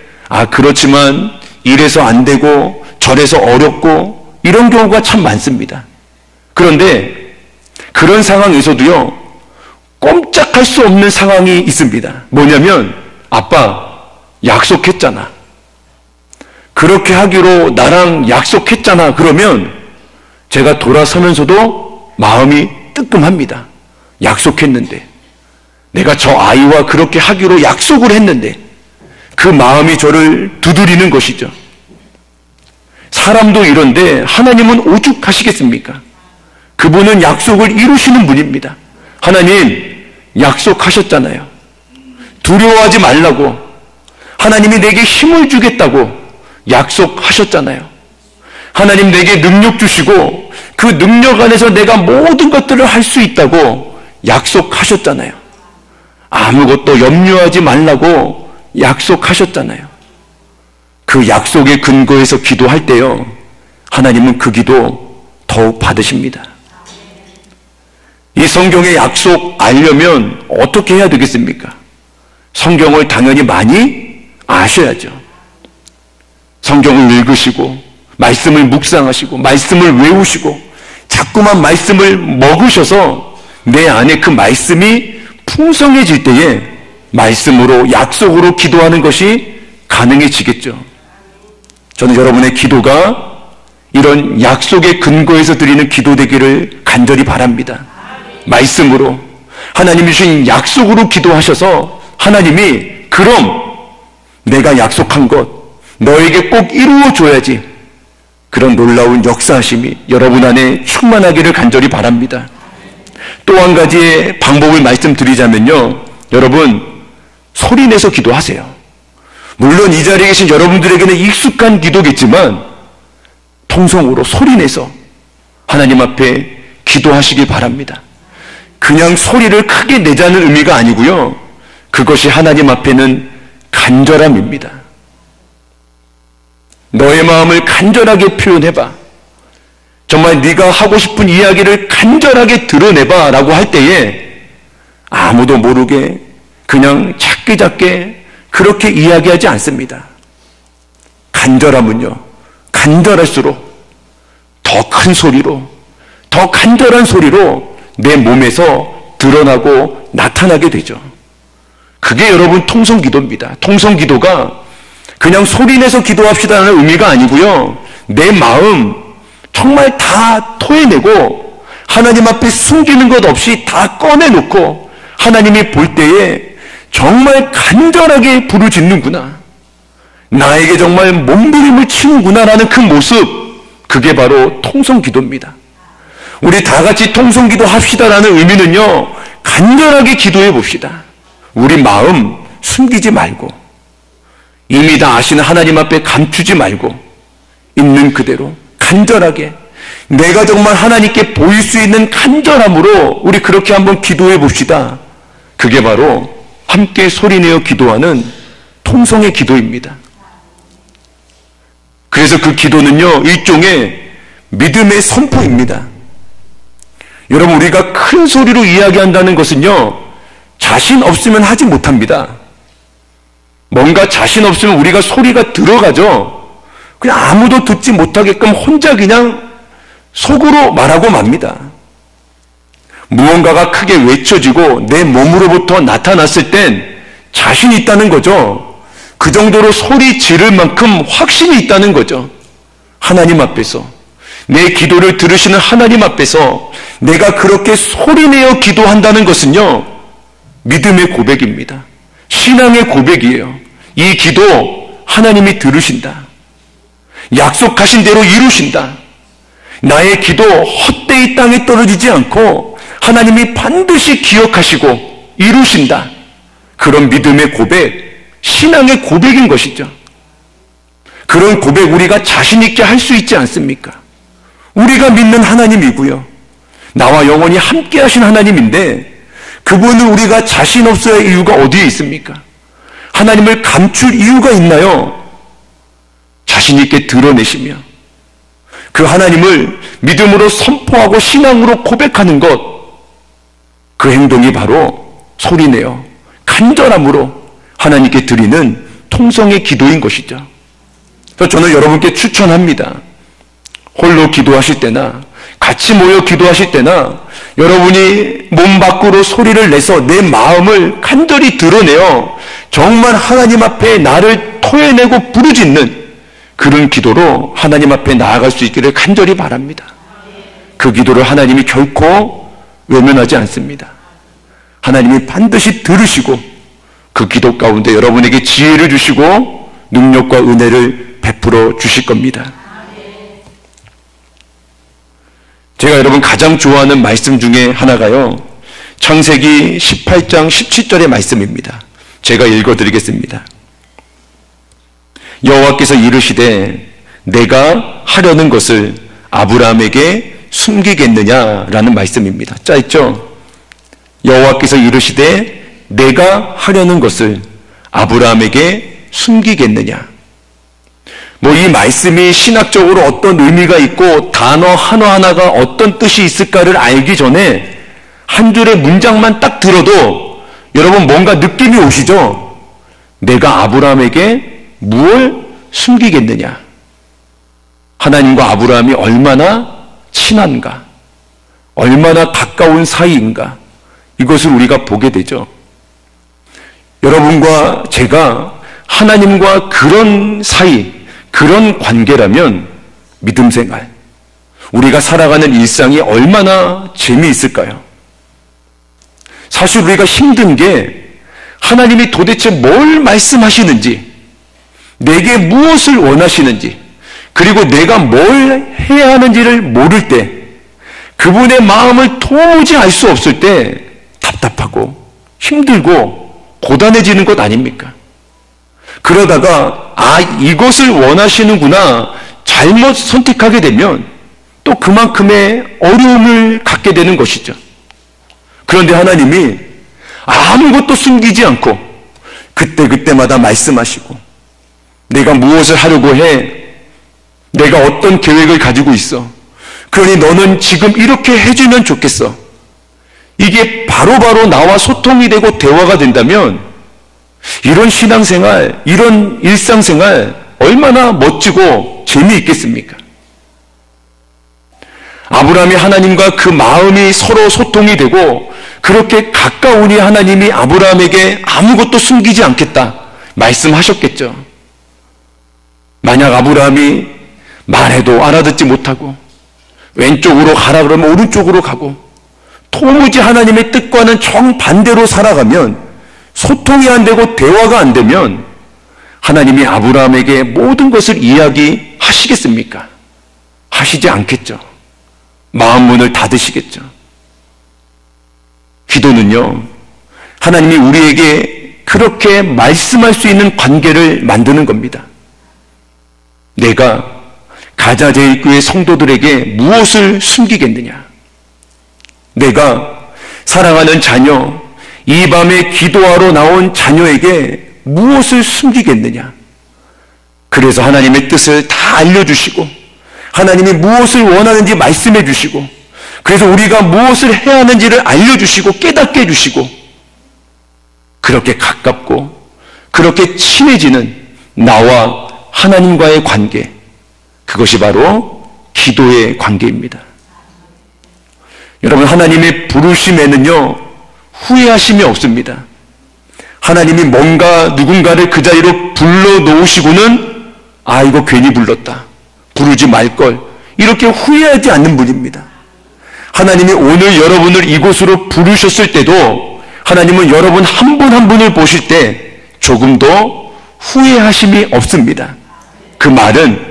그렇지만 이래서 안 되고 저래서 어렵고 이런 경우가 참 많습니다. 그런데 그런 상황에서도요, 꼼짝할 수 없는 상황이 있습니다. 뭐냐면 아빠 약속했잖아. 그렇게 하기로 나랑 약속했잖아. 그러면 제가 돌아서면서도 마음이 뜨끔합니다. 약속했는데, 내가 저 아이와 그렇게 하기로 약속을 했는데 그 마음이 저를 두드리는 것이죠. 사람도 이런데 하나님은 오죽하시겠습니까? 그분은 약속을 이루시는 분입니다. 하나님 약속하셨잖아요. 두려워하지 말라고. 하나님이 내게 힘을 주겠다고 약속하셨잖아요. 하나님 내게 능력 주시고 그 능력 안에서 내가 모든 것들을 할 수 있다고 약속하셨잖아요. 아무것도 염려하지 말라고 약속하셨잖아요. 그 약속의 근거에서 기도할 때요, 하나님은 그 기도 더욱 받으십니다. 이 성경의 약속 알려면 어떻게 해야 되겠습니까? 성경을 당연히 많이 아셔야죠. 성경을 읽으시고 말씀을 묵상하시고 말씀을 외우시고 자꾸만 말씀을 먹으셔서 내 안에 그 말씀이 풍성해질 때에 말씀으로 약속으로 기도하는 것이 가능해지겠죠. 저는 여러분의 기도가 이런 약속의 근거에서 드리는 기도 되기를 간절히 바랍니다. 말씀으로 하나님이 주신 약속으로 기도하셔서 하나님이 그럼 내가 약속한 것 너에게 꼭 이루어줘야지, 그런 놀라운 역사하심이 여러분 안에 충만하기를 간절히 바랍니다. 또 한 가지의 방법을 말씀드리자면요, 여러분 소리내서 기도하세요. 물론 이 자리에 계신 여러분들에게는 익숙한 기도겠지만 통성으로 소리내서 하나님 앞에 기도하시기 바랍니다. 그냥 소리를 크게 내자는 의미가 아니고요, 그것이 하나님 앞에는 간절함입니다. 너의 마음을 간절하게 표현해봐. 정말 네가 하고 싶은 이야기를 간절하게 드러내봐 라고 할 때에 아무도 모르게 그냥 작게 그렇게 이야기하지 않습니다. 간절함은요, 간절할수록 더 큰 소리로, 더 간절한 소리로 내 몸에서 드러나고 나타나게 되죠. 그게 여러분 통성기도입니다. 통성기도가 그냥 소리내서 기도합시다는 의미가 아니고요, 내 마음 정말 다 토해내고 하나님 앞에 숨기는 것 없이 다 꺼내놓고 하나님이 볼 때에 정말 간절하게 부르짖는구나, 나에게 정말 몸부림을 치는구나 라는 그 모습, 그게 바로 통성기도입니다. 우리 다 같이 통성기도 합시다라는 의미는요, 간절하게 기도해 봅시다. 우리 마음 숨기지 말고 이미 다 아시는 하나님 앞에 감추지 말고 있는 그대로 간절하게, 내가 정말 하나님께 보일 수 있는 간절함으로 우리 그렇게 한번 기도해 봅시다. 그게 바로 함께 소리내어 기도하는 통성의 기도입니다. 그래서 그 기도는요, 일종의 믿음의 선포입니다. 여러분, 우리가 큰 소리로 이야기한다는 것은요, 자신 없으면 하지 못합니다. 뭔가 자신 없으면 우리가 소리가 들어가죠. 그냥 아무도 듣지 못하게끔 혼자 그냥 속으로 말하고 맙니다. 무언가가 크게 외쳐지고 내 몸으로부터 나타났을 땐 자신이 있다는 거죠. 그 정도로 소리 지를 만큼 확신이 있다는 거죠. 하나님 앞에서, 내 기도를 들으시는 하나님 앞에서 내가 그렇게 소리내어 기도한다는 것은요, 믿음의 고백입니다. 신앙의 고백이에요. 이 기도 하나님이 들으신다. 약속하신 대로 이루신다. 나의 기도 헛되이 땅에 떨어지지 않고 하나님이 반드시 기억하시고 이루신다. 그런 믿음의 고백, 신앙의 고백인 것이죠. 그런 고백 우리가 자신 있게 할 수 있지 않습니까? 우리가 믿는 하나님이고요, 나와 영원히 함께 하신 하나님인데 그분은 우리가 자신 없어야 할 이유가 어디에 있습니까? 하나님을 감출 이유가 있나요? 자신 있게 드러내시며 그 하나님을 믿음으로 선포하고 신앙으로 고백하는 것, 그 그 행동이 바로 소리내어 간절함으로 하나님께 드리는 통성의 기도인 것이죠. 그래서 저는 여러분께 추천합니다. 홀로 기도하실 때나 같이 모여 기도하실 때나 여러분이 몸 밖으로 소리를 내서 내 마음을 간절히 드러내어 정말 하나님 앞에 나를 토해내고 부르짖는 그런 기도로 하나님 앞에 나아갈 수 있기를 간절히 바랍니다. 그 기도를 하나님이 결코 외면하지 않습니다. 하나님이 반드시 들으시고 그 기도 가운데 여러분에게 지혜를 주시고 능력과 은혜를 베풀어 주실 겁니다. 제가 여러분 가장 좋아하는 말씀 중에 하나가요, 창세기 18장 17절의 말씀입니다. 제가 읽어드리겠습니다. 여호와께서 이르시되 내가 하려는 것을 아브라함에게 숨기겠느냐라는 말씀입니다. 짜있죠? 여호와께서 이르시되 내가 하려는 것을 아브라함에게 숨기겠느냐. 이 말씀이 신학적으로 어떤 의미가 있고 단어 하나하나가 어떤 뜻이 있을까를 알기 전에 한 줄의 문장만 딱 들어도 여러분 뭔가 느낌이 오시죠? 내가 아브라함에게 무엇을 숨기겠느냐. 하나님과 아브라함이 얼마나 친한가, 얼마나 가까운 사이인가, 이것을 우리가 보게 되죠. 여러분과 제가 하나님과 그런 사이, 그런 관계라면 믿음 생활, 우리가 살아가는 일상이 얼마나 재미있을까요? 사실 우리가 힘든 게 하나님이 도대체 뭘 말씀하시는지, 내게 무엇을 원하시는지, 그리고 내가 뭘 해야 하는지를 모를 때, 그분의 마음을 도무지 알 수 없을 때 답답하고 힘들고 고단해지는 것 아닙니까? 그러다가 이것을 원하시는구나 잘못 선택하게 되면 또 그만큼의 어려움을 갖게 되는 것이죠. 그런데 하나님이 아무것도 숨기지 않고 그때그때마다 말씀하시고, 내가 무엇을 하려고 해, 내가 어떤 계획을 가지고 있어, 그러니 너는 지금 이렇게 해주면 좋겠어, 이게 바로바로 나와 소통이 되고 대화가 된다면 이런 신앙생활, 이런 일상생활 얼마나 멋지고 재미있겠습니까? 아브라함이 하나님과 그 마음이 서로 소통이 되고 그렇게 가까우니 하나님이 아브라함에게 아무것도 숨기지 않겠다 말씀하셨겠죠. 만약 아브라함이 말해도 알아듣지 못하고 왼쪽으로 가라 그러면 오른쪽으로 가고 도무지 하나님의 뜻과는 정반대로 살아가면, 소통이 안 되고 대화가 안 되면 하나님이 아브라함에게 모든 것을 이야기하시겠습니까? 하시지 않겠죠. 마음 문을 닫으시겠죠. 기도는요, 하나님이 우리에게 그렇게 말씀할 수 있는 관계를 만드는 겁니다. 내가 가자 제1교회 성도들에게 무엇을 숨기겠느냐? 내가 사랑하는 자녀, 이 밤에 기도하러 나온 자녀에게 무엇을 숨기겠느냐? 그래서 하나님의 뜻을 다 알려주시고 하나님이 무엇을 원하는지 말씀해 주시고, 그래서 우리가 무엇을 해야 하는지를 알려주시고 깨닫게 해주시고, 그렇게 가깝고 그렇게 친해지는 나와 하나님과의 관계, 그것이 바로 기도의 관계입니다. 여러분, 하나님의 부르심에는요 후회하심이 없습니다. 하나님이 뭔가 누군가를 그 자리로 불러놓으시고는 이거 괜히 불렀다, 부르지 말걸, 이렇게 후회하지 않는 분입니다. 하나님이 오늘 여러분을 이곳으로 부르셨을 때도 하나님은 여러분 한 분 한 분을 보실 때 조금도 후회하심이 없습니다. 그 말은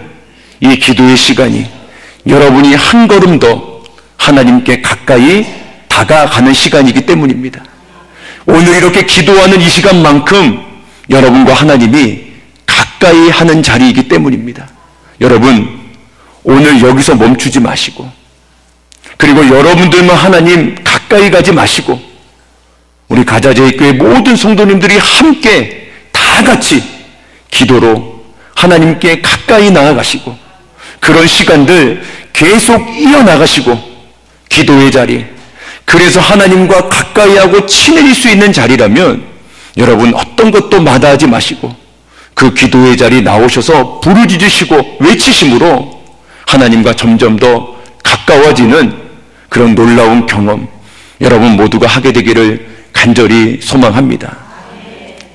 이 기도의 시간이 여러분이 한 걸음 더 하나님께 가까이 다가가는 시간이기 때문입니다. 오늘 이렇게 기도하는 이 시간만큼 여러분과 하나님이 가까이 하는 자리이기 때문입니다. 여러분, 오늘 여기서 멈추지 마시고, 그리고 여러분들만 하나님 가까이 가지 마시고, 우리 가자제일교회 모든 성도님들이 함께 다 같이 기도로 하나님께 가까이 나아가시고, 그런 시간들 계속 이어나가시고, 기도의 자리, 그 그래서 하나님과 가까이하고 친해질 수 있는 자리라면 여러분 어떤 것도 마다하지 마시고 그 기도의 자리 나오셔서 부르짖으시고 외치심으로 하나님과 점점 더 가까워지는 그런 놀라운 경험 여러분 모두가 하게 되기를 간절히 소망합니다.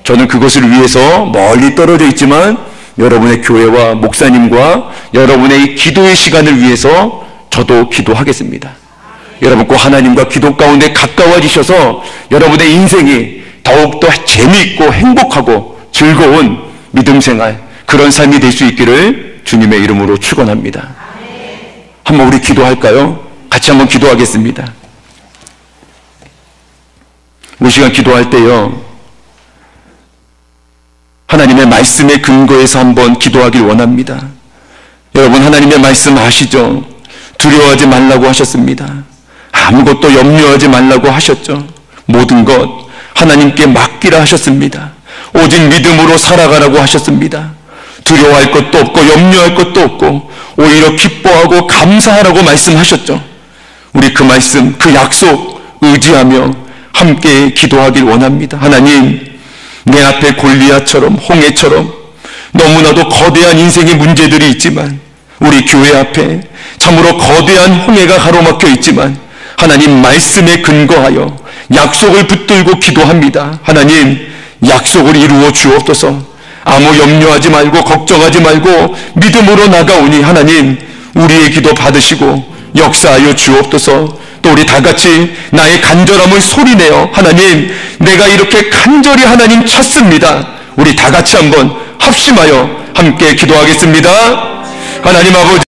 저는 그것을 위해서 멀리 떨어져 있지만 여러분의 교회와 목사님과 여러분의 이 기도의 시간을 위해서 저도 기도하겠습니다. 여러분과 하나님과 기도 가운데 가까워지셔서 여러분의 인생이 더욱더 재미있고 행복하고 즐거운 믿음 생활 그런 삶이 될 수 있기를 주님의 이름으로 축원합니다. 한번 우리 기도할까요? 같이 한번 기도하겠습니다. 우리 시간 기도할 때요 하나님의 말씀의 근거에서 한번 기도하길 원합니다. 여러분 하나님의 말씀 아시죠? 두려워하지 말라고 하셨습니다. 아무것도 염려하지 말라고 하셨죠. 모든 것 하나님께 맡기라 하셨습니다. 오직 믿음으로 살아가라고 하셨습니다. 두려워할 것도 없고 염려할 것도 없고 오히려 기뻐하고 감사하라고 말씀하셨죠. 우리 그 말씀, 그 약속 의지하며 함께 기도하길 원합니다. 하나님, 내 앞에 골리앗처럼 홍해처럼 너무나도 거대한 인생의 문제들이 있지만 우리 교회 앞에 참으로 거대한 홍해가 가로막혀 있지만 하나님 말씀에 근거하여 약속을 붙들고 기도합니다. 하나님 약속을 이루어 주옵소서. 아무 염려하지 말고 걱정하지 말고 믿음으로 나가오니 하나님 우리의 기도 받으시고 역사하여 주옵소서. 또 우리 다같이 나의 간절함을 소리내어 하나님 내가 이렇게 간절히 하나님 찾습니다. 우리 다같이 한번 합심하여 함께 기도하겠습니다. 하나님 아버지